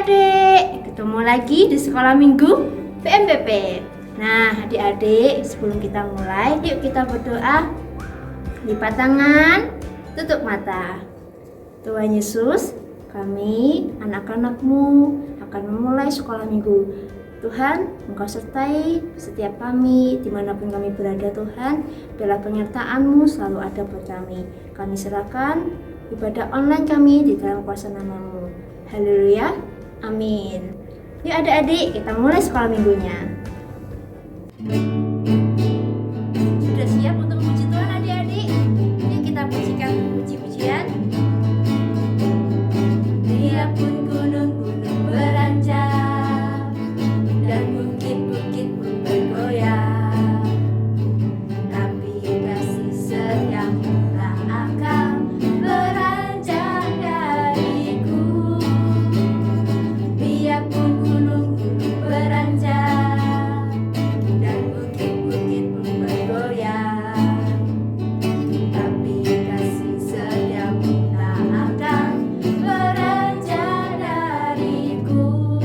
adik-adik, ketemu lagi di sekolah minggu PMPP. Nah adik-adik, sebelum kita mulai, yuk kita berdoa. Lipat tangan, tutup mata. Tuhan Yesus, kami anak-anak-Mu akan memulai sekolah minggu. Tuhan, Engkau sertai setiap kami, dimanapun kami berada Tuhan. Biarlah penyertaan-Mu selalu ada buat kami. Kami serahkan ibadah online kami di dalam kuasa nama-Mu. Haleluya, amin. Yuk adik-adik, kita mulai sekolah minggunya. Sudah siap untuk memuji Tuhan adik-adik? Yuk kita pujikan puji-pujian. Biarpun gunung-gunung beranjak dan bukit-bukit pun bergoyang, tapi kasih setiamu tak akan beranjak dariku. Biarpun gunung-gunung beranjak dan bukit-bukit pun bergoyang, tapi kasih setiamu tak akan beranjak dariku.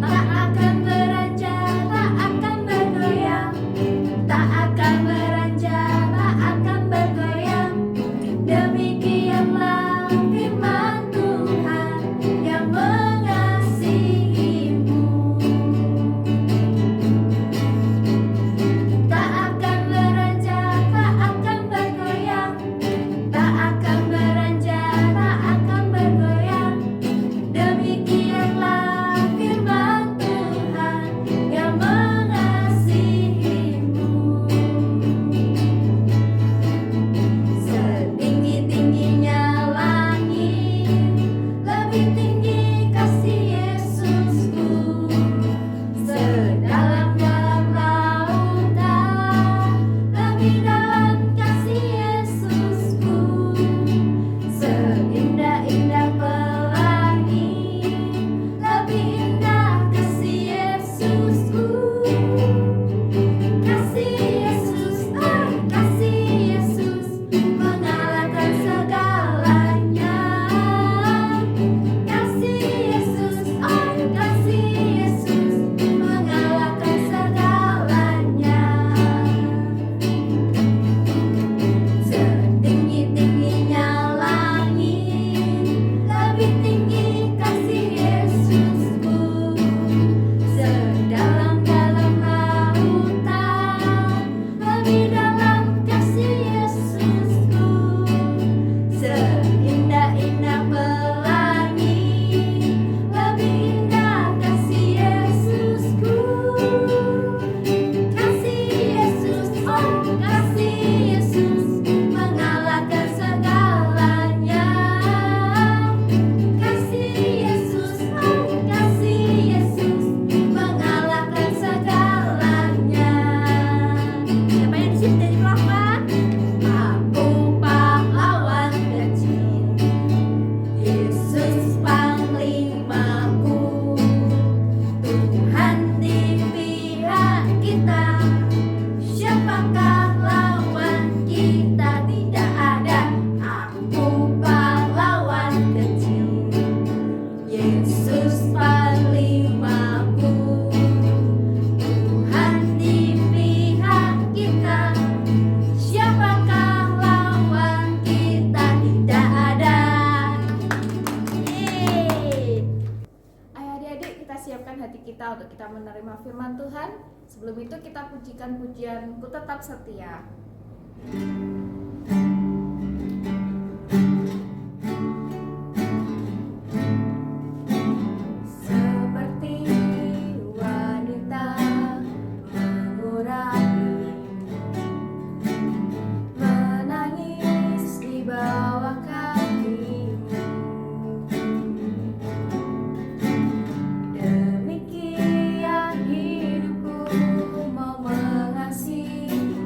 Tak akan beranjak, tak akan bergoyang, tak akan beranjak, tak akan bergoyang. Demikianlah firman Tuhan yang mengasihimu. Tak akan beranjak, tak akan bergoyang, tak akan beranjak, tak akan bergoyang. Demikianlah firman Tuhan yang mengasihimu. Setinggi-tingginya langit, lebih tinggi kasih Yesusku. Sedalam-dalam lautan, lebih dalam kasih Yesusku. Seindah-indah pelangi, lebih indah kasih Yesusku. Kasih Yesus, oh kasih Yesus, mengalahkan segalanya. Kasih Yesus, oh kasih Yesus, mengalahkan segalanya. Setinggi-tingginya langit, lebih tinggi kasih Yesusku. Sedalam-dalam lautan, lebih dalam kasih Yesusku. Seindah-indah pelangi, lebih indah kasih Yesusku. Kasih Yesus, oh kasih Yesus, mengalahkan segalanya. Kasih Yesus, oh kasih Yesus, mengalahkan segalanya. Siapa yang di sini jadi pahlawan? Aku pahlawan kecil, Yesus panglimaku. Tuhan di pihak kita, siapakah lawan kita? Tidak ada. Aku pahlawan kecil, Yesus panglimaku. Tuhan di pihak kita, siapakah lawan kita? Tidak ada. Yeay. Ayo adik-adik, kita siapkan hati kita untuk kita menerima firman Tuhan. Sebelum itu kita pujikan pujian Ku Tetap Setia. Seperti wanita mengurapi, menangis di bawah kakimu. Demikian hidupku mau mengasihimu.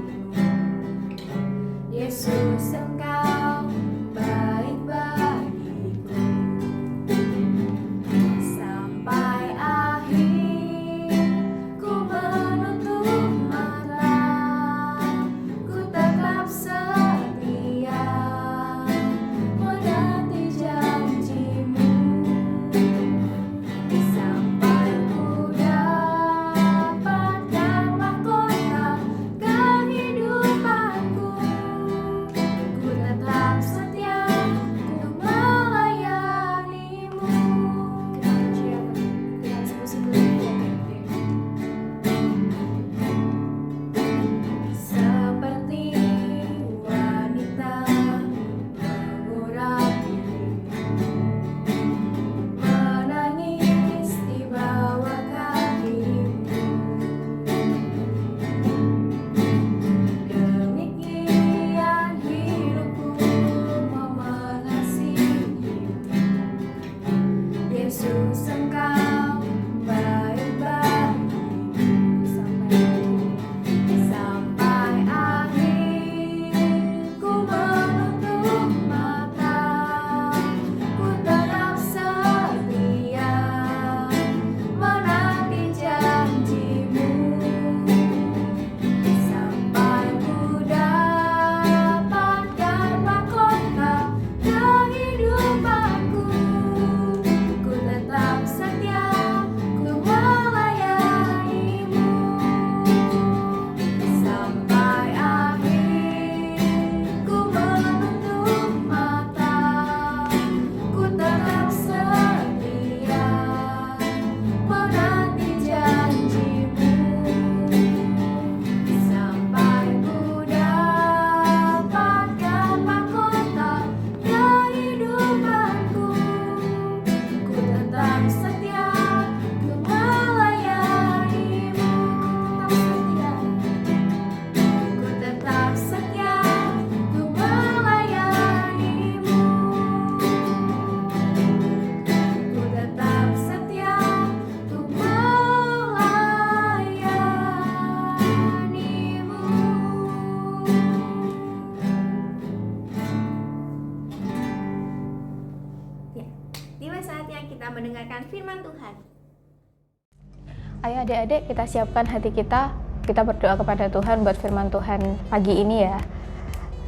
adik-adik, kita siapkan hati kita berdoa kepada Tuhan buat firman Tuhan pagi ini ya.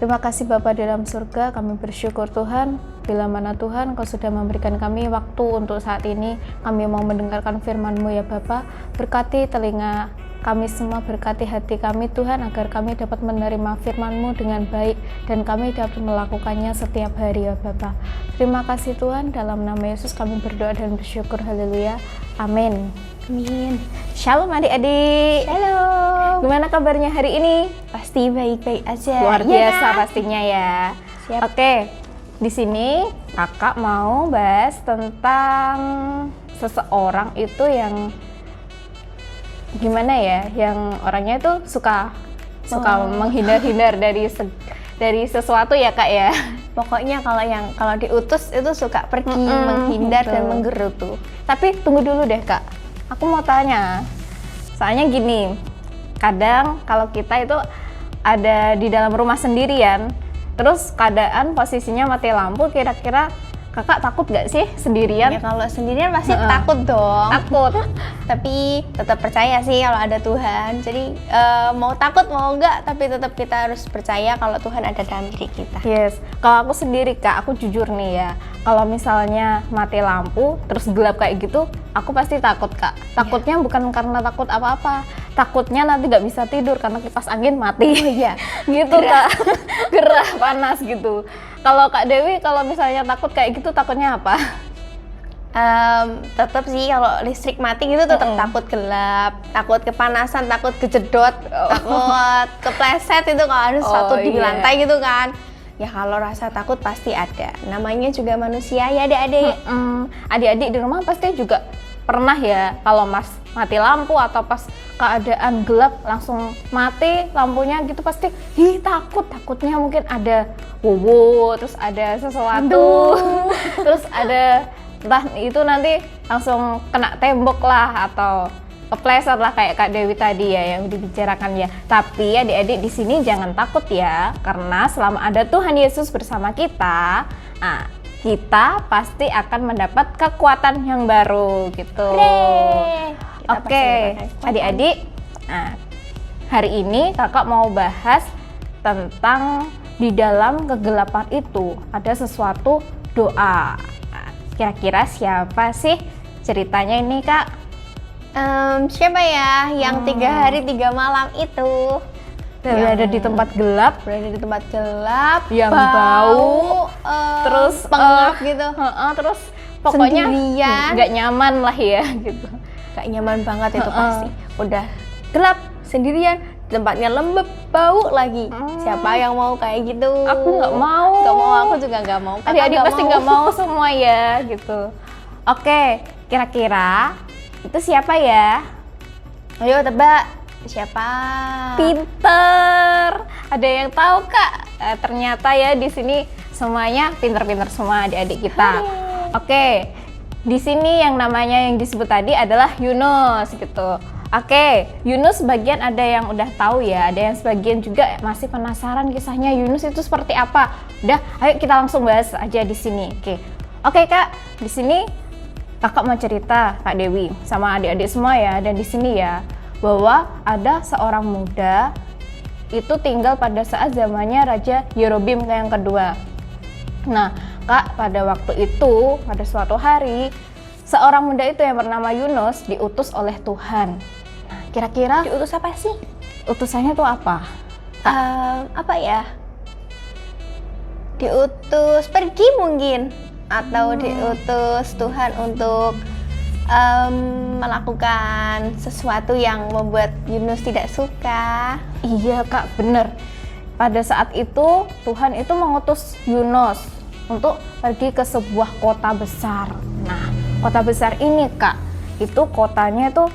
Terima kasih Bapa dalam surga, kami bersyukur Tuhan, bila mana Tuhan Kau sudah memberikan kami waktu untuk saat ini, kami mau mendengarkan firman-Mu ya Bapa. Berkati telinga kami semua, berkati hati kami Tuhan, agar kami dapat menerima firman-Mu dengan baik, dan kami dapat melakukannya setiap hari ya Bapa. Terima kasih Tuhan, dalam nama Yesus kami berdoa dan bersyukur, haleluya, amin. Amin. Shalom adik-adik. Halo. Gimana kabarnya hari ini? Pasti baik-baik aja. Luar Iya biasa kan? pastinya ya. Siap. Oke, di sini kakak mau bahas tentang seseorang itu yang gimana ya, yang orangnya itu suka menghindar-hindar dari sesuatu ya kak ya. Pokoknya kalau diutus itu suka pergi, menghindar dan betul. menggerutu. Tapi tunggu dulu deh kak, aku mau tanya. Soalnya gini, kadang kalau kita itu ada di dalam rumah sendirian, terus keadaan posisinya mati lampu, kira-kira kakak takut gak sih sendirian? Ya kalau sendirian pasti takut dong. Takut. Tapi tetap percaya sih kalau ada Tuhan. Jadi mau takut mau enggak, tapi tetap kita harus percaya kalau Tuhan ada dalam diri kita. Yes, kalau aku sendiri kak, aku jujur nih ya, kalau misalnya mati lampu terus gelap kayak gitu, aku pasti takut kak. Takutnya bukan karena takut apa-apa, takutnya nanti nggak bisa tidur karena kipas angin mati. Oh iya, gitu kak, gerah panas gitu. Kalau Kak Dewi, kalau misalnya takut kayak gitu, takutnya apa? Tetap sih kalau listrik mati gitu tetap takut gelap, takut kepanasan, takut kejedot, takut kepleset itu kalau ada sesuatu di iya. lantai gitu kan. Ya kalau rasa takut pasti ada. Namanya juga manusia ya adik-adik. Adik-adik di rumah pasti juga pernah ya, kalau mati lampu atau pas keadaan gelap langsung mati lampunya gitu, pasti takutnya mungkin ada wowo, terus ada sesuatu, terus ada entah itu nanti langsung kena tembok lah atau kepleset lah kayak Kak Dewi tadi ya yang dibicarakan ya. Tapi adik-adik di sini jangan takut ya, karena selama ada Tuhan Yesus bersama kita, kita pasti akan mendapat kekuatan yang baru gitu. Oke, adik-adik, hari ini kakak mau bahas tentang di dalam kegelapan itu ada sesuatu doa. Kira-kira siapa sih ceritanya ini kak? Siapa ya yang 3 hari 3 malam itu? Berada di tempat gelap, yang bau, terus pengap gitu. Terus pokoknya Sendirian. nggak nyaman lah ya gitu. Gak nyaman banget itu pasti. Udah gelap, sendirian, tempatnya lembab, bau lagi. Siapa yang mau kayak gitu? Aku nggak mau. Gak mau, aku juga nggak mau. Kakak Adik-adik nggak pasti nggak mau semua ya gitu. Oke, kira-kira itu siapa ya? Ayo tebak, siapa? Pinter. Ada yang tahu kak? Ternyata ya di sini semuanya pinter-pinter semua adik-adik kita. Oke, di sini yang namanya yang disebut tadi adalah Yunus gitu. Oke, Yunus sebagian ada yang udah tahu ya, ada yang sebagian juga masih penasaran kisahnya Yunus itu seperti apa. Udah, ayo kita langsung bahas aja di sini. Oke kak, di sini kakak mau cerita Kak Dewi sama adik-adik semua ya, dan di sini ya bahwa ada seorang muda itu tinggal pada saat zamannya Raja Yeroboam yang kedua. Nah, kak, pada waktu itu, pada suatu hari, seorang muda itu yang bernama Yunus diutus oleh Tuhan. Nah, kira-kira Diutus apa sih? utusannya tuh apa? Apa ya? Diutus pergi mungkin, atau diutus Tuhan untuk melakukan sesuatu yang membuat Yunus tidak suka. Iya kak, bener. Pada saat itu Tuhan itu mengutus Yunus untuk pergi ke sebuah kota besar. Nah, kota besar ini kak, itu kotanya itu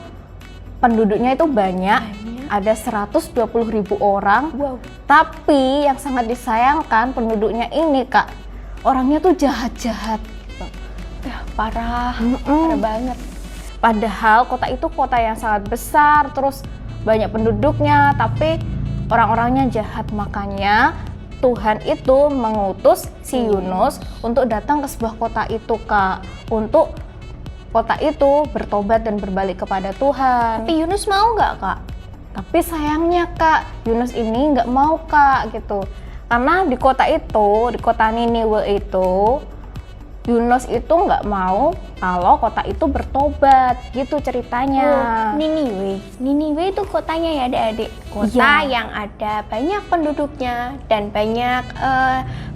penduduknya itu banyak. Ada 120.000 orang. Wow. Tapi yang sangat disayangkan penduduknya ini kak, orangnya tuh jahat-jahat. Ya, parah banget. Padahal kota itu kota yang sangat besar, terus banyak penduduknya, tapi orang-orangnya jahat. Makanya Tuhan itu mengutus si Yunus untuk datang ke sebuah kota itu kak, untuk kota itu bertobat dan berbalik kepada Tuhan. Tapi Yunus mau nggak Kak? Tapi sayangnya Kak, Yunus ini nggak mau Kak gitu. Karena di kota Niniwe itu, Yunus itu nggak mau kalau kota itu bertobat, gitu ceritanya. Niniwe itu kotanya ya adik-adik. Kota Iya. yang ada banyak penduduknya dan banyak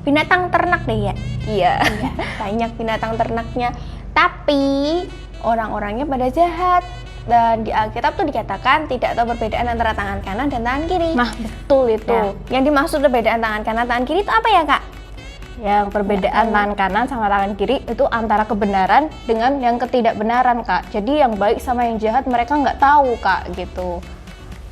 binatang ternak deh ya. Iya. Iya, banyak binatang ternaknya. Tapi orang-orangnya pada jahat. Dan di Alkitab tuh dikatakan tidak tahu perbedaan antara tangan kanan dan tangan kiri. Nah betul itu. Nah, yang dimaksud perbedaan tangan kanan tangan kiri itu apa ya Kak? Yang perbedaan tangan kanan sama tangan kiri itu antara kebenaran dengan yang ketidakbenaran Kak. Jadi yang baik sama yang jahat mereka nggak tahu Kak gitu.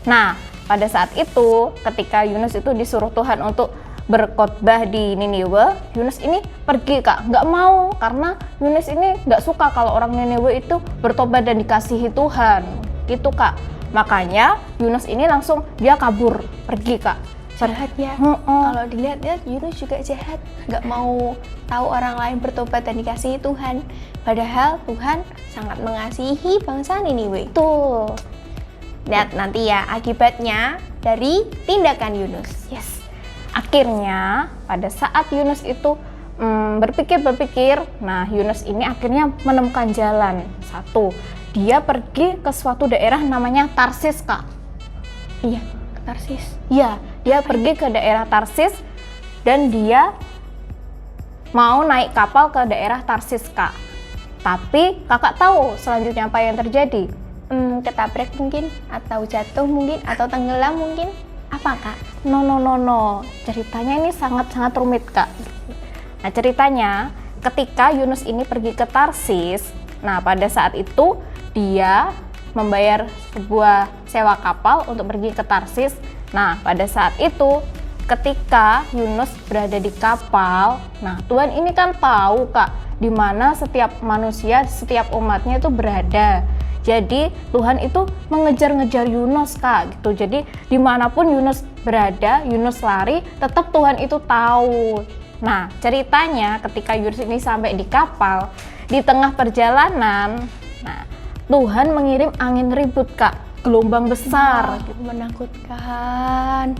Nah pada saat itu ketika Yunus itu disuruh Tuhan untuk berkhotbah di Niniwe, Yunus ini pergi Kak, nggak mau karena Yunus ini nggak suka kalau orang Niniwe itu bertobat dan dikasihi Tuhan gitu Kak. Makanya Yunus ini langsung dia kabur pergi Kak. Jahat ya. Kalau dilihat-lihat Yunus juga jahat, nggak mau tahu orang lain bertobat dan dikasihi Tuhan. Padahal Tuhan sangat mengasihi bangsa Niniwe. Betul. Lihat nanti ya akibatnya dari tindakan Yunus. Yes. Akhirnya pada saat Yunus itu berpikir, nah Yunus ini akhirnya menemukan jalan. Satu, dia pergi ke suatu daerah namanya Tarsis Kak. Iya, Tarsis. Iya, dia pergi ke daerah Tarsis dan dia mau naik kapal ke daerah Tarsis Kak. Tapi kakak tahu selanjutnya apa yang terjadi? Ketabrak mungkin, atau jatuh mungkin, atau tenggelam mungkin. Apa Kak? No. Ceritanya ini sangat-sangat rumit Kak. Nah ceritanya ketika Yunus ini pergi ke Tarsis, nah pada saat itu dia membayar sebuah sewa kapal untuk pergi ke Tarsis. Nah pada saat itu ketika Yunus berada di kapal, nah Tuhan ini kan tahu Kak di mana setiap manusia, setiap umatnya itu berada. Jadi Tuhan itu mengejar-ngejar Yunus Kak gitu. Jadi dimanapun Yunus berada, Yunus lari, tetap Tuhan itu tahu. Nah ceritanya ketika Yunus ini sampai di kapal, di tengah perjalanan, nah Tuhan mengirim angin ribut Kak, gelombang besar. Menakutkan.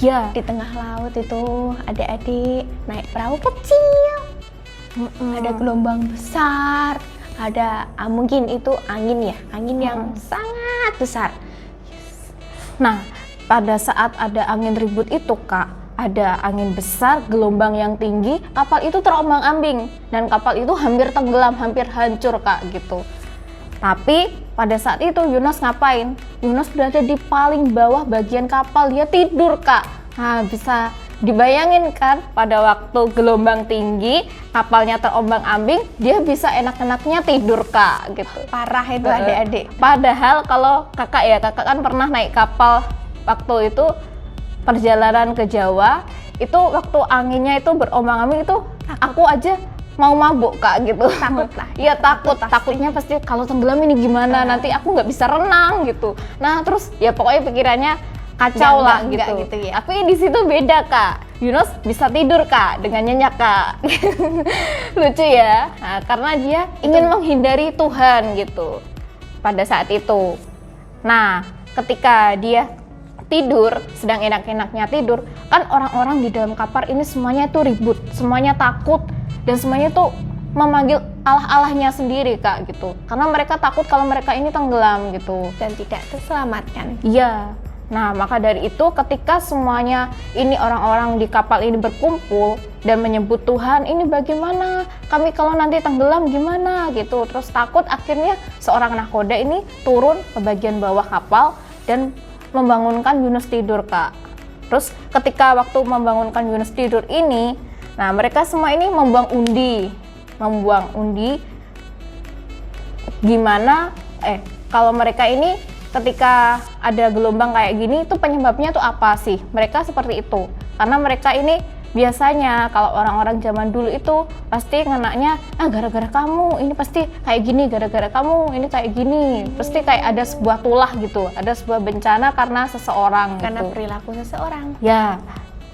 Iya. Di tengah laut itu adik-adik naik perahu kecil. Ada gelombang besar. Ada mungkin itu angin ya, angin yang sangat besar. Nah, pada saat ada angin ribut itu Kak, ada angin besar, gelombang yang tinggi, kapal itu terombang-ambing dan kapal itu hampir tenggelam, hampir hancur Kak gitu. Tapi pada saat itu Yunus ngapain? Yunus berada di paling bawah bagian kapal, dia tidur Kak. Nah, bisa dibayangin kan pada waktu gelombang tinggi, kapalnya terombang-ambing, dia bisa enak-enaknya tidur Kak gitu. Parah itu adik-adik. Padahal kalau kakak kan pernah naik kapal waktu itu perjalanan ke Jawa, itu waktu anginnya itu berombang-ambing itu aku aja mau mabuk Kak gitu. Takut lah. Iya takutnya pasti kalau tenggelam ini gimana, nanti aku nggak bisa renang gitu. Nah terus ya pokoknya pikirannya kacau lah gitu. Ya. Tapi di situ beda Kak. Yunus bisa tidur Kak dengan nyenyak Kak. Lucu ya. Nah, karena dia ingin menghindari Tuhan gitu pada saat itu. Nah, ketika dia tidur, sedang enak-enaknya tidur, kan orang-orang di dalam kapal ini semuanya itu ribut, semuanya takut dan semuanya tuh memanggil Allah-Allahnya sendiri Kak gitu. Karena mereka takut kalau mereka ini tenggelam gitu Dan tidak terselamatkan. Iya. Nah, maka dari itu ketika semuanya ini orang-orang di kapal ini berkumpul dan menyebut Tuhan, ini bagaimana? Kami kalau nanti tenggelam gimana gitu. Terus takut, akhirnya seorang nahkoda ini turun ke bagian bawah kapal dan membangunkan Yunus tidur Kak. Terus ketika waktu membangunkan Yunus tidur ini, nah mereka semua ini membuang undi gimana kalau mereka ini ketika ada gelombang kayak gini itu penyebabnya tuh apa sih? Mereka seperti itu. Karena mereka ini biasanya kalau orang-orang zaman dulu itu pasti ngenaknya gara-gara kamu, ini pasti kayak gini, gara-gara kamu ini kayak gini. Pasti kayak ada sebuah tulah gitu, ada sebuah bencana karena seseorang Karena gitu. perilaku seseorang. Ya.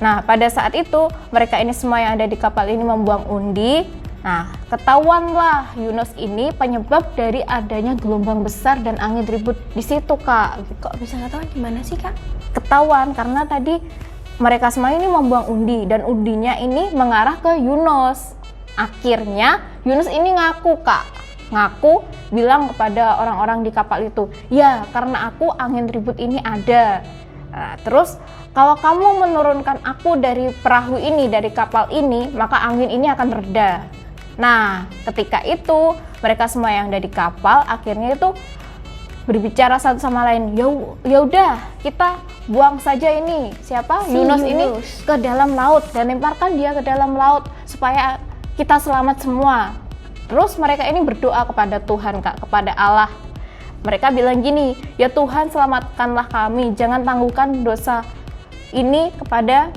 Nah, pada saat itu mereka ini semua yang ada di kapal ini membuang undi. Nah, ketahuanlah Yunus ini penyebab dari adanya gelombang besar dan angin ribut di situ, Kak. Kok bisa ketahuan gimana sih, Kak? Ketahuan karena tadi mereka semua ini membuang undi dan undinya ini mengarah ke Yunus. Akhirnya Yunus ini ngaku, Kak. Ngaku bilang kepada orang-orang di kapal itu, ya karena aku angin ribut ini ada. Nah, terus kalau kamu menurunkan aku dari perahu ini, dari kapal ini, maka angin ini akan reda. Nah, ketika itu mereka semua yang ada di kapal akhirnya itu berbicara satu sama lain. Ya udah, kita buang saja ini siapa? Yunus ini ke dalam laut dan lemparkan dia ke dalam laut supaya kita selamat semua. Terus mereka ini berdoa kepada Tuhan, Kak, kepada Allah. Mereka bilang gini, ya Tuhan selamatkanlah kami, jangan tangguhkan dosa ini kepada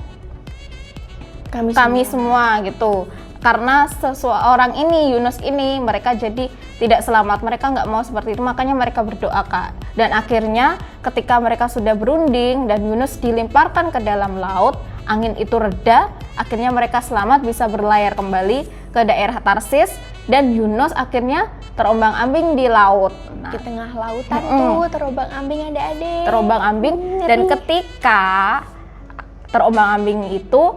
kami semua gitu. Karena seseorang ini, Yunus ini, mereka jadi tidak selamat. Mereka nggak mau seperti itu, makanya mereka berdoa, Kak. Dan akhirnya ketika mereka sudah berunding dan Yunus dilemparkan ke dalam laut, angin itu reda, akhirnya mereka selamat bisa berlayar kembali ke daerah Tarsis dan Yunus akhirnya terombang-ambing di laut. Nah, Di tengah lautan tuh terombang-ambing adik-adik. terombang-ambing dan ketika terombang-ambing itu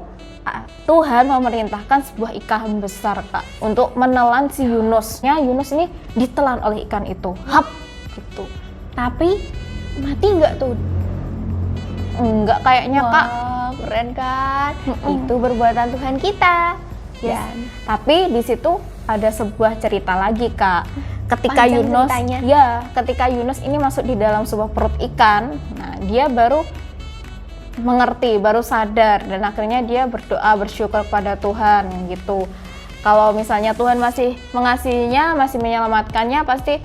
Tuhan memerintahkan sebuah ikan besar, Kak, untuk menelan si Yunusnya. Yunus ini ditelan oleh ikan itu, hap gitu. Tapi mati nggak tuh? Enggak kayaknya, Kak. Wah, keren kan? Itu perbuatan Tuhan kita. Yes. Dan Tapi di situ ada sebuah cerita lagi, Kak. Ketika Panjang Yunus, ceritanya. ketika Yunus ini masuk di dalam sebuah perut ikan, nah dia baru mengerti, baru sadar dan akhirnya dia berdoa bersyukur kepada Tuhan gitu. Kalau misalnya Tuhan masih mengasihinya, masih menyelamatkannya, pasti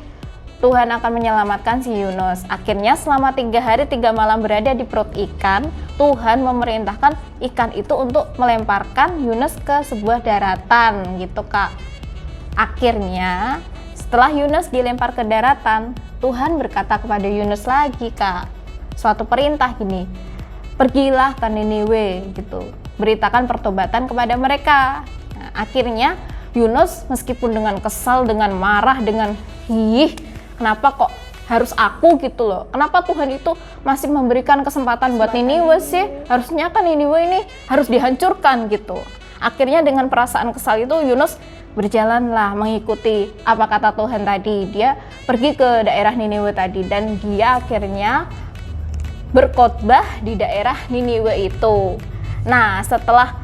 Tuhan akan menyelamatkan si Yunus. Akhirnya selama 3 hari 3 malam berada di perut ikan, Tuhan memerintahkan ikan itu untuk melemparkan Yunus ke sebuah daratan gitu, Kak. Akhirnya setelah Yunus dilempar ke daratan, Tuhan berkata kepada Yunus lagi, Kak, suatu perintah gini, pergilah ke Niniwe gitu, beritakan pertobatan kepada mereka. Nah, akhirnya Yunus meskipun dengan kesal, dengan marah, dengan kenapa kok harus aku gitu loh, kenapa Tuhan itu masih memberikan kesempatan buat Niniwe sih, harusnya kan Niniwe ini harus dihancurkan gitu. Akhirnya dengan perasaan kesal itu Yunus berjalanlah mengikuti apa kata Tuhan tadi. Dia pergi ke daerah Niniwe tadi dan dia akhirnya berkhotbah di daerah Niniwe itu. Nah, setelah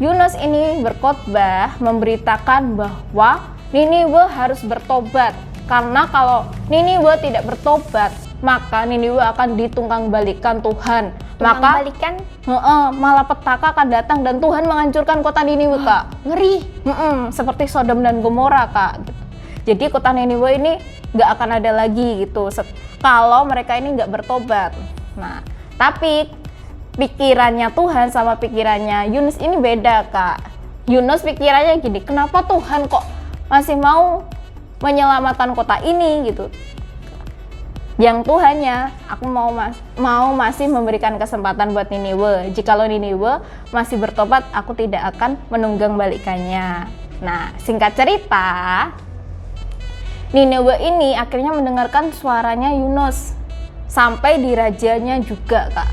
Yunus ini berkhotbah memberitakan bahwa Niniwe harus bertobat, karena kalau Niniwe tidak bertobat, maka Niniwe akan ditunggang-balikan Tuhan. Maka malapetaka akan datang dan Tuhan menghancurkan kota Niniwe, Kak. ngeri. Seperti Sodom dan Gomora, Kak. Gitu. Jadi kota Niniwe ini nggak akan ada lagi gitu kalau mereka ini nggak bertobat. Nah, tapi pikirannya Tuhan sama pikirannya Yunus ini beda, Kak. Yunus pikirannya gini, kenapa Tuhan kok masih mau menyelamatkan kota ini gitu. Yang Tuhannya, aku mau masih memberikan kesempatan buat Niniwe. Jikalau Niniwe masih bertobat, aku tidak akan menunggang balikannya. Nah, singkat cerita, Niniwe ini akhirnya mendengarkan suaranya Yunus. Sampai di rajanya juga, Kak.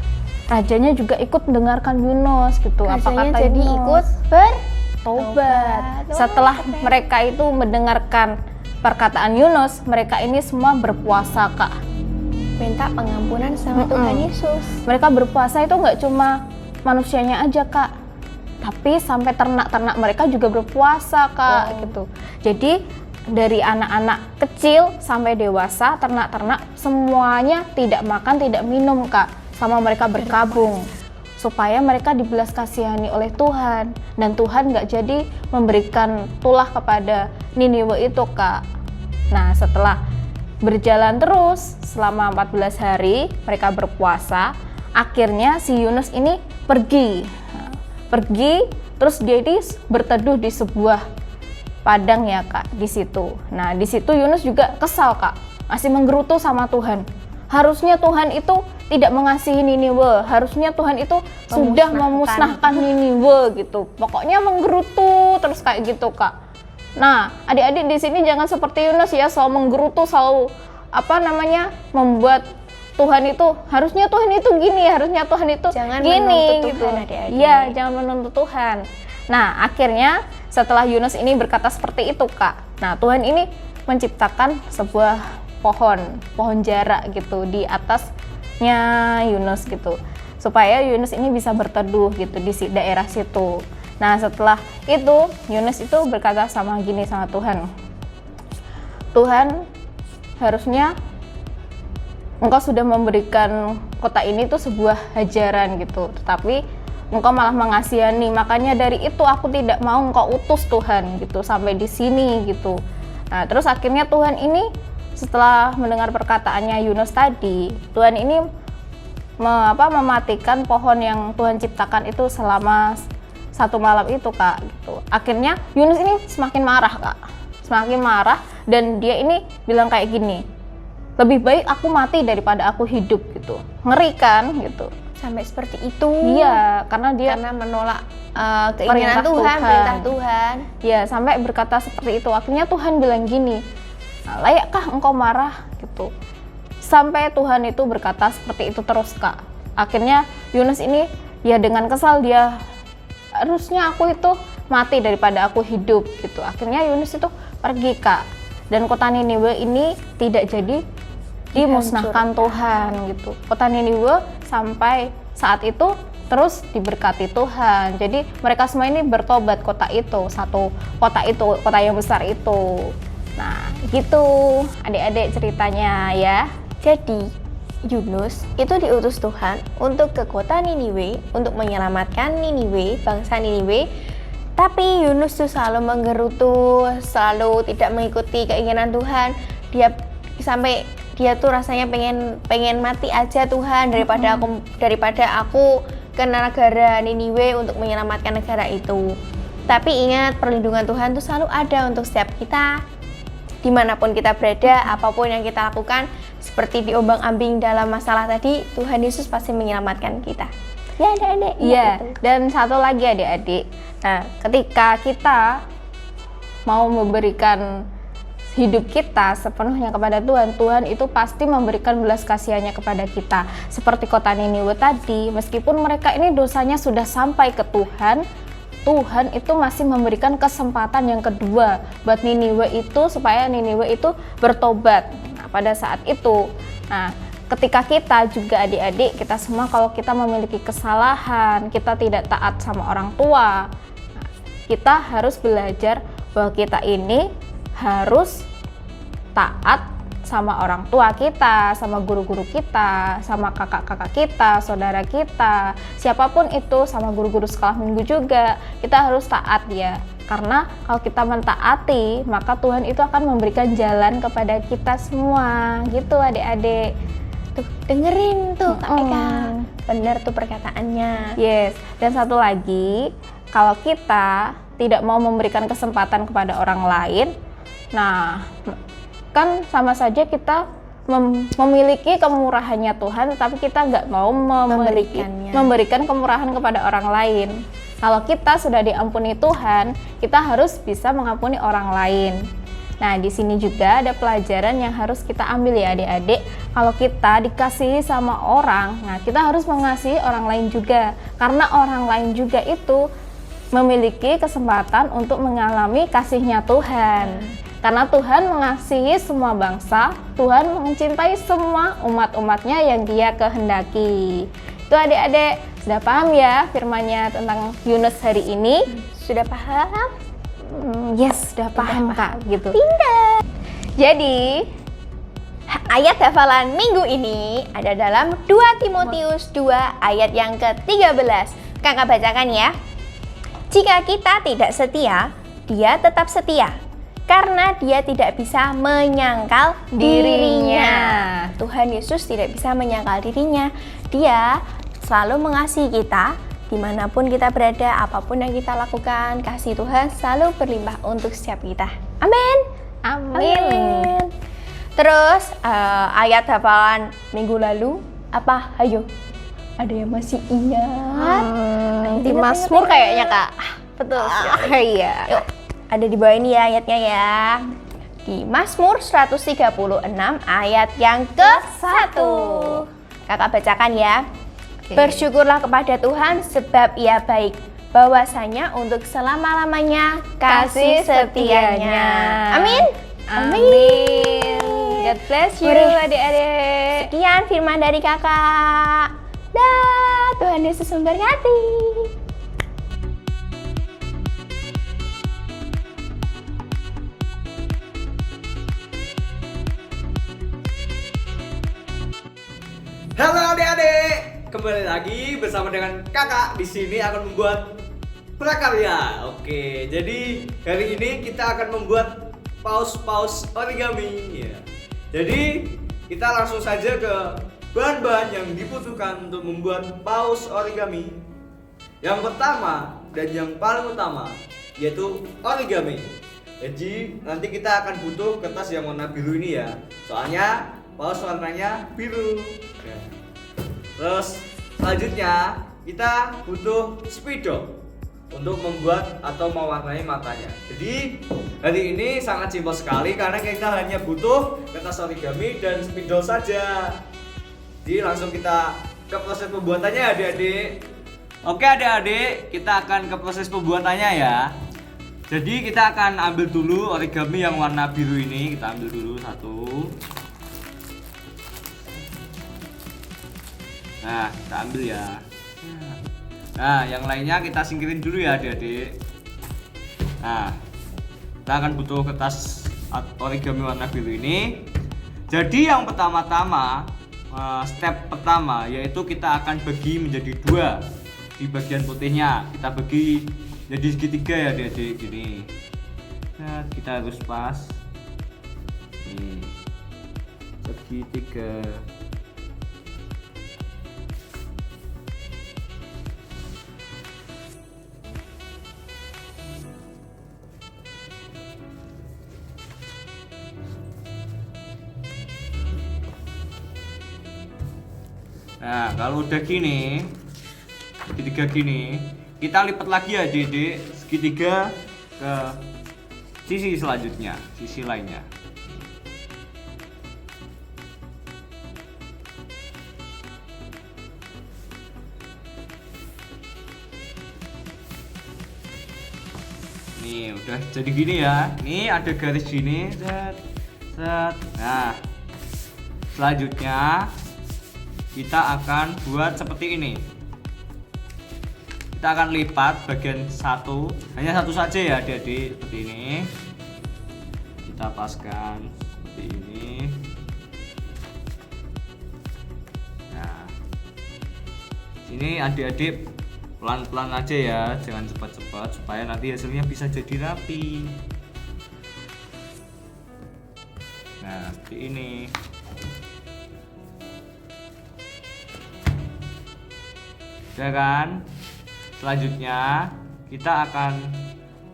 Rajanya juga ikut mendengarkan Yunus gitu. Apa kata jadi Yunus? ikut Tobat. Setelah mereka itu mendengarkan perkataan Yunus, mereka ini semua berpuasa, Kak. minta pengampunan sama Tuhan Yesus. Mereka berpuasa itu nggak cuma manusianya aja, Kak, tapi sampai ternak-ternak mereka juga berpuasa, Kak, gitu. Jadi dari anak-anak kecil sampai dewasa, ternak-ternak semuanya tidak makan, tidak minum, Kak, sama mereka berkabung supaya mereka dibelas kasihani oleh Tuhan, dan Tuhan nggak jadi memberikan tulah kepada Niniwe itu, Kak. Nah, setelah berjalan terus selama 14 hari mereka berpuasa, akhirnya si Yunus ini pergi terus dia berteduh di sebuah padang ya, Kak, di situ. Nah, di situ Yunus juga kesal, Kak, masih menggerutu sama Tuhan. Harusnya Tuhan itu tidak mengasihi Niniwe, harusnya Tuhan itu sudah memusnahkan Niniwe gitu. Pokoknya menggerutu terus kayak gitu, Kak. Nah, adik-adik di sini jangan seperti Yunus ya, selalu menggerutu, selalu membuat Tuhan itu harusnya Tuhan itu gini, harusnya Tuhan itu Jangan gini menuntut gitu. Tuhan, adik-adik. Iya, jangan menuntut Tuhan. Nah, akhirnya setelah Yunus ini berkata seperti itu, Kak. Nah, Tuhan ini menciptakan sebuah pohon jarak gitu di atasnya Yunus gitu. Supaya Yunus ini bisa berteduh gitu di daerah situ. Nah, setelah itu Yunus itu berkata sama Tuhan. Tuhan, harusnya Engkau sudah memberikan kota ini tuh sebuah ajaran gitu. Tetapi Engkau malah mengasihani. Makanya dari itu aku tidak mau Engkau utus Tuhan gitu sampai di sini gitu. Nah, terus akhirnya Tuhan ini setelah mendengar perkataannya Yunus tadi, Tuhan ini mematikan pohon yang Tuhan ciptakan itu selama 1 malam itu, Kak gitu. Akhirnya Yunus ini semakin marah, Kak. Semakin marah dan dia ini bilang kayak gini, lebih baik aku mati daripada aku hidup gitu. Ngeri kan gitu. Sampai seperti itu. Iya, karena dia menolak Perintah keinginan Tuhan, Tuhan. perintah Tuhan. ya sampai berkata seperti itu. Akhirnya Tuhan bilang gini, layakkah engkau marah gitu. Sampai Tuhan itu berkata seperti itu terus, Kak. Akhirnya Yunus ini ya dengan kesal, dia harusnya aku itu mati daripada aku hidup gitu. Akhirnya Yunus itu pergi, Kak, dan kota Niniwe ini tidak jadi dimusnahkan Tuhan gitu. Kota Niniwe sampai saat itu terus diberkati Tuhan. Jadi mereka semua ini bertobat, kota yang besar itu. Nah, gitu adik-adik ceritanya ya. Jadi Yunus itu diutus Tuhan untuk ke kota Niniwe untuk menyelamatkan Niniwe, bangsa Niniwe. Tapi Yunus tuh selalu menggerutu, selalu tidak mengikuti keinginan Tuhan. Dia tuh rasanya pengen mati aja Tuhan daripada aku ke negara Niniwe untuk menyelamatkan negara itu. Tapi ingat, perlindungan Tuhan tuh selalu ada untuk setiap kita. Dimanapun kita berada, apapun yang kita lakukan, seperti diombang-ambing dalam masalah tadi, Tuhan Yesus pasti menyelamatkan kita. Ya adik-adik. Iya, dan satu lagi adik-adik. Nah, ketika kita mau memberikan hidup kita sepenuhnya kepada Tuhan, Tuhan itu pasti memberikan belas kasihannya kepada kita. Seperti kota Niniwe tadi, meskipun mereka ini dosanya sudah sampai ke Tuhan, Tuhan itu masih memberikan kesempatan yang kedua buat Niniwe itu, supaya Niniwe itu bertobat. Nah, pada saat itu, nah ketika kita juga adik-adik, kita semua kalau kita memiliki kesalahan, kita tidak taat sama orang tua, nah, kita harus belajar bahwa kita ini harus taat sama orang tua kita, sama guru-guru kita, sama kakak-kakak kita, saudara kita, siapapun itu, sama guru-guru sekolah minggu juga, kita harus taat ya. Karena kalau kita mentaati, maka Tuhan itu akan memberikan jalan kepada kita semua, gitu adik-adik. Tuh, dengerin tuh Kak Eka, bener tuh perkataannya. Yes, dan satu lagi, kalau kita tidak mau memberikan kesempatan kepada orang lain, nah kan sama saja kita memiliki kemurahannya Tuhan, tapi kita nggak mau memberikan kemurahan kepada orang lain. Kalau kita sudah diampuni Tuhan, kita harus bisa mengampuni orang lain. Nah, di sini juga ada pelajaran yang harus kita ambil ya adik-adik. Kalau kita dikasihi sama orang, nah kita harus mengasihi orang lain juga. Karena orang lain juga itu memiliki kesempatan untuk mengalami kasihnya Tuhan. Karena Tuhan mengasihi semua bangsa, Tuhan mencintai semua umat-umatnya yang Dia kehendaki. Itu adik-adik, sudah paham ya firman-Nya tentang Yunus hari ini? Sudah paham? Yes, sudah paham Kak, gitu. Pindah. Jadi, ayat hafalan minggu ini ada dalam 2 Timotius 2 ayat yang ke-13. Kakak bacakan ya. Jika kita tidak setia, Dia tetap setia. Karena Dia tidak bisa menyangkal dirinya. Tuhan Yesus tidak bisa menyangkal dirinya. Dia selalu mengasihi kita dimanapun kita berada, apapun yang kita lakukan. Kasih Tuhan selalu berlimpah untuk setiap kita. Amin. Amin. Terus ayat hafalan minggu lalu apa? Ayo, ada yang masih ingat? Di Mazmur kayaknya Kak. Betul. Iya. Yuk, ada di bawah ini ya ayatnya ya. Di Mazmur 136 ayat yang ke-1. Kakak bacakan ya. Bersyukurlah kepada Tuhan sebab Ia baik, bahwasanya untuk selama-lamanya kasih setianya. Amin. Amin. God bless you adik-adik. Sekian firman dari kakak. Dah, Tuhan Yesus memberkati. Halo adik-adik, kembali lagi bersama dengan kakak. Di sini akan membuat prakarya. Oke, jadi hari ini kita akan membuat paus origami ya. Jadi kita langsung saja ke bahan-bahan yang dibutuhkan untuk membuat paus origami. Yang pertama dan yang paling utama yaitu origami. Jadi nanti kita akan butuh kertas yang warna biru ini ya. Soalnya paus warnanya biru. Ya. Terus selanjutnya kita butuh spidol untuk membuat atau mewarnai matanya. Jadi hari ini sangat simpel sekali karena kita hanya butuh kertas origami dan spidol saja. Jadi langsung kita ke proses pembuatannya adik-adik. Oke adik-adik, kita akan ke proses pembuatannya ya. Jadi kita akan ambil dulu origami yang warna biru ini. Kita ambil dulu satu. Nah, kita ambil ya. Nah, yang lainnya kita singkirin dulu ya adik-adik. Nah, kita akan butuh kertas origami warna biru ini. Jadi yang pertama-tama, step pertama yaitu kita akan bagi menjadi dua. Di bagian putihnya kita bagi jadi segitiga ya adik-adik gini. Nah, kita harus pas. Nih, segitiga. Nah, kalau udah gini, segitiga gini, kita lipat lagi ya adik-adik, segitiga ke sisi selanjutnya, sisi lainnya. Nih, udah jadi gini ya. Nih ada garis gini, set, set. Nah, selanjutnya kita akan buat seperti ini. Kita akan lipat bagian satu, hanya satu saja ya adik-adik, seperti ini. Kita paskan seperti ini. Nah, sini adik-adik pelan-pelan aja ya, jangan cepat-cepat supaya nanti hasilnya bisa jadi rapi. Nah, seperti ini. Ya kan? Selanjutnya kita akan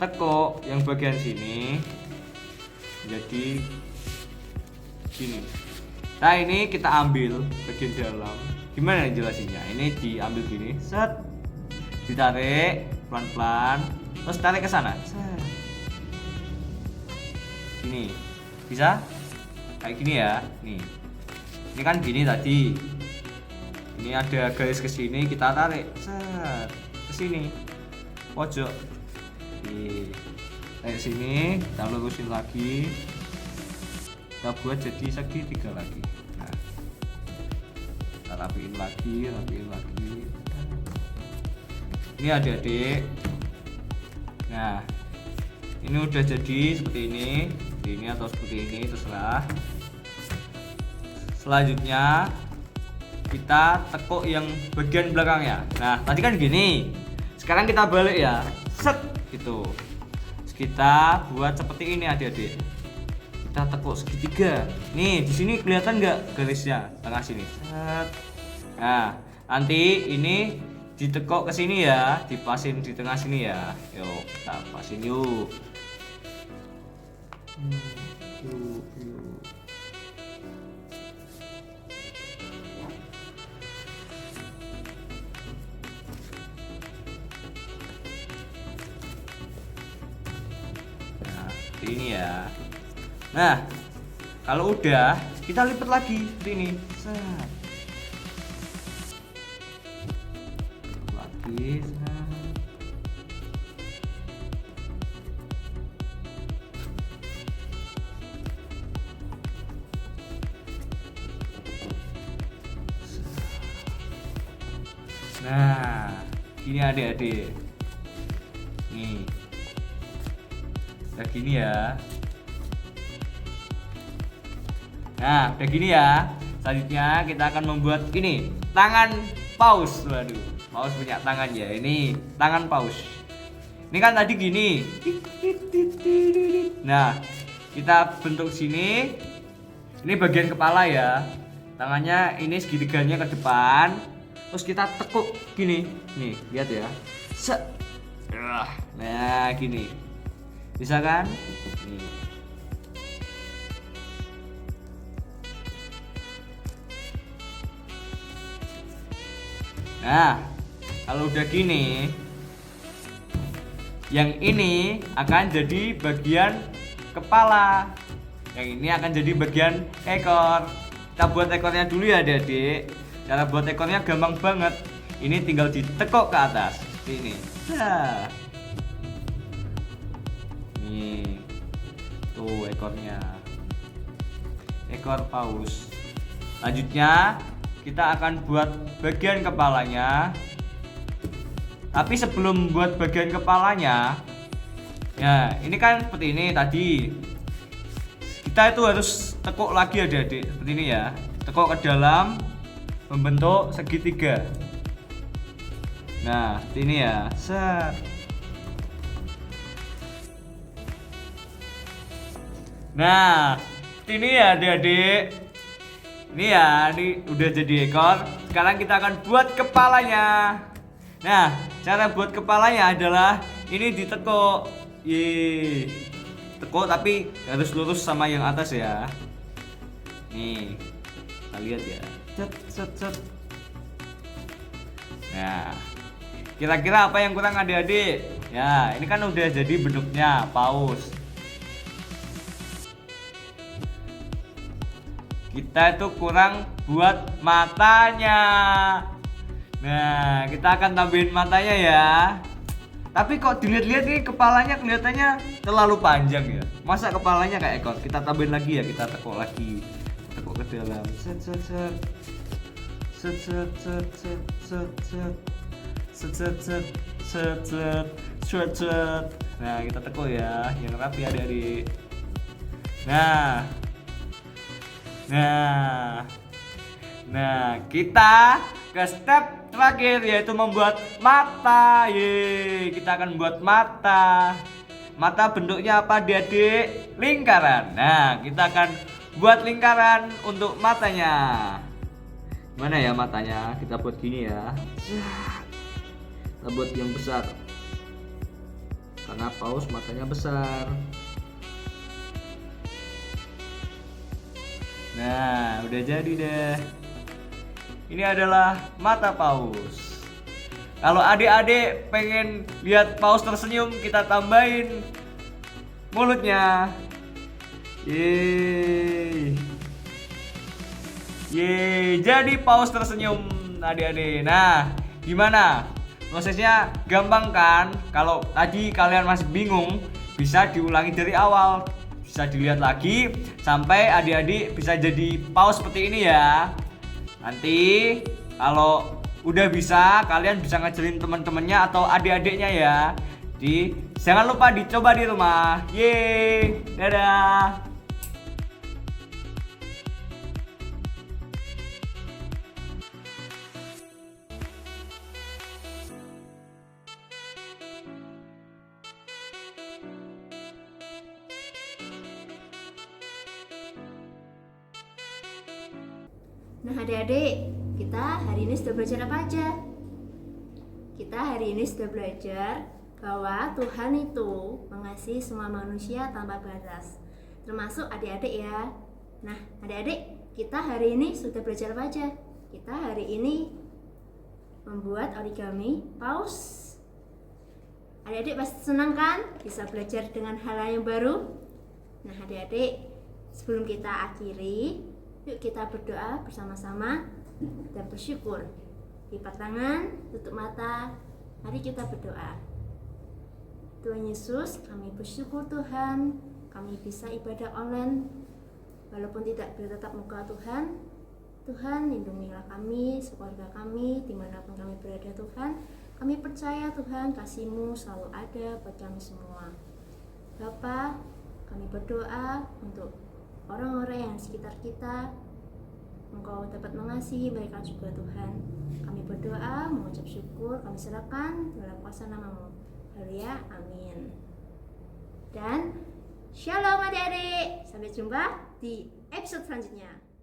tekuk yang bagian sini jadi gini. Nah, ini kita ambil bagian dalam. Gimana jelasinnya? Ini diambil gini, set, ditarik pelan-pelan, terus tarik ke sana. Set. Gini. Bisa? Kayak gini ya. Nih. Ini kan gini tadi. Ini ada garis ke sini, kita tarik ke sini pojok. Kayak sini, kita lurusin lagi. Kita buat jadi segitiga lagi. Nah, kita rapiin lagi. Ini adik-adik. Nah, ini udah jadi seperti ini atau seperti ini, terserah. Selanjutnya kita tekuk yang bagian belakangnya. Nah, tadi kan gini. Sekarang kita balik ya. Set gitu. Terus kita buat seperti ini adik-adik. Kita tekuk segitiga. Nih, di sini kelihatan nggak garisnya? Tengah sini. Set. Nah, nanti ini ditekuk ke sini ya, dipasin di tengah sini ya. Yuk, kita pasin yuk. Yuk. seperti ini ya. Nah, kalau udah kita lipat lagi seperti ini. Set. Lagi. Set. Nah, gini adik-adik. Nih. Udah gini ya. Nah, udah gini ya. Selanjutnya kita akan membuat ini, tangan paus. Waduh, paus punya tangan ya. Ini tangan paus. Ini kan tadi gini. Nah, kita bentuk sini. Ini bagian kepala ya. Tangannya ini segitiganya ke depan. Terus kita tekuk gini. Nih, lihat ya. Set. Nah, gini. Bisa kan? Nih. Nah, kalau udah gini, yang ini akan jadi bagian kepala. Yang ini akan jadi bagian ekor. Kita buat ekornya dulu ya adik-adik. Cara buat ekornya gampang banget. Ini tinggal ditekuk ke atas. Seperti ini. Nah. Nih. Tuh ekornya. Ekor paus. Lanjutnya kita akan buat bagian kepalanya. Tapi sebelum buat bagian kepalanya, ya ini kan seperti ini tadi. Kita itu harus tekuk lagi adik-adik. Seperti ini ya. Tekuk ke dalam. Membentuk segitiga. Nah, seperti ini ya. Set. Nah, seperti ini ya adik-adik. Ini ya, ini udah jadi ekor. Sekarang kita akan buat kepalanya. Nah, cara buat kepalanya adalah ini ditekuk. Yeay. Tekuk tapi harus lurus sama yang atas ya. Nih, kita lihat ya. Set, set, set. Nah, kira-kira apa yang kurang adik-adik? Ya, ini kan udah jadi bentuknya paus. Kita itu kurang buat matanya. Nah, kita akan tambahin matanya ya. Tapi kok dilihat-lihat nih kepalanya kelihatannya terlalu panjang ya. Masa kepalanya kayak ekor? Kita tambahin lagi ya, kita tekuk lagi. Tekuk ke dalam. Set, set, set. Set, set, set, set, set, set. Set, set, set, set, set, set, set. Nah, kita tekuk ya, yang rapi adik-adik. Nah, kita ke step terakhir yaitu membuat mata. Yeay, kita akan membuat mata. Mata bentuknya apa adik-adik? Lingkaran. Nah, kita akan buat lingkaran untuk matanya. Mana ya matanya? Kita buat gini ya. Kita buat yang besar. Karena paus matanya besar. Nah, udah jadi deh. Ini adalah mata paus. Kalau adik-adik pengen lihat paus tersenyum, kita tambahin mulutnya. Yeay. Yeay, jadi paus tersenyum adik-adik. Nah, gimana? Prosesnya gampang kan? Kalau tadi kalian masih bingung, bisa diulangi dari awal. Bisa dilihat lagi sampai adik-adik bisa jadi paus seperti ini ya. Nanti kalau udah bisa, kalian bisa ngajarin teman-temannya atau adik-adiknya ya. Jangan lupa dicoba di rumah. Yeay, dadah. Nah adik-adik, kita hari ini sudah belajar apa aja? Kita hari ini sudah belajar bahwa Tuhan itu mengasihi semua manusia tanpa batas, termasuk adik-adik ya. Nah adik-adik, kita hari ini sudah belajar apa aja? Kita hari ini membuat origami paus. Adik-adik pasti senang kan? Bisa belajar dengan hal yang baru. Nah adik-adik, sebelum kita akhiri, yuk kita berdoa bersama-sama dan bersyukur. Lipat tangan, tutup mata, mari kita berdoa. Tuhan Yesus, kami bersyukur Tuhan, kami bisa ibadah online walaupun tidak bertatap muka Tuhan. Tuhan, lindungilah kami, keluarga kami, dimanapun kami berada Tuhan. Kami percaya Tuhan, kasih-Mu selalu ada buat kami semua. Bapa, kami berdoa untuk orang-orang yang di sekitar kita. Engkau dapat mengasihi mereka juga Tuhan. Kami berdoa, mengucap syukur, kami serahkan dalam kuasa nama-Mu. Haleluya, amin. Dan shalom adik-adik, sampai jumpa di episode selanjutnya.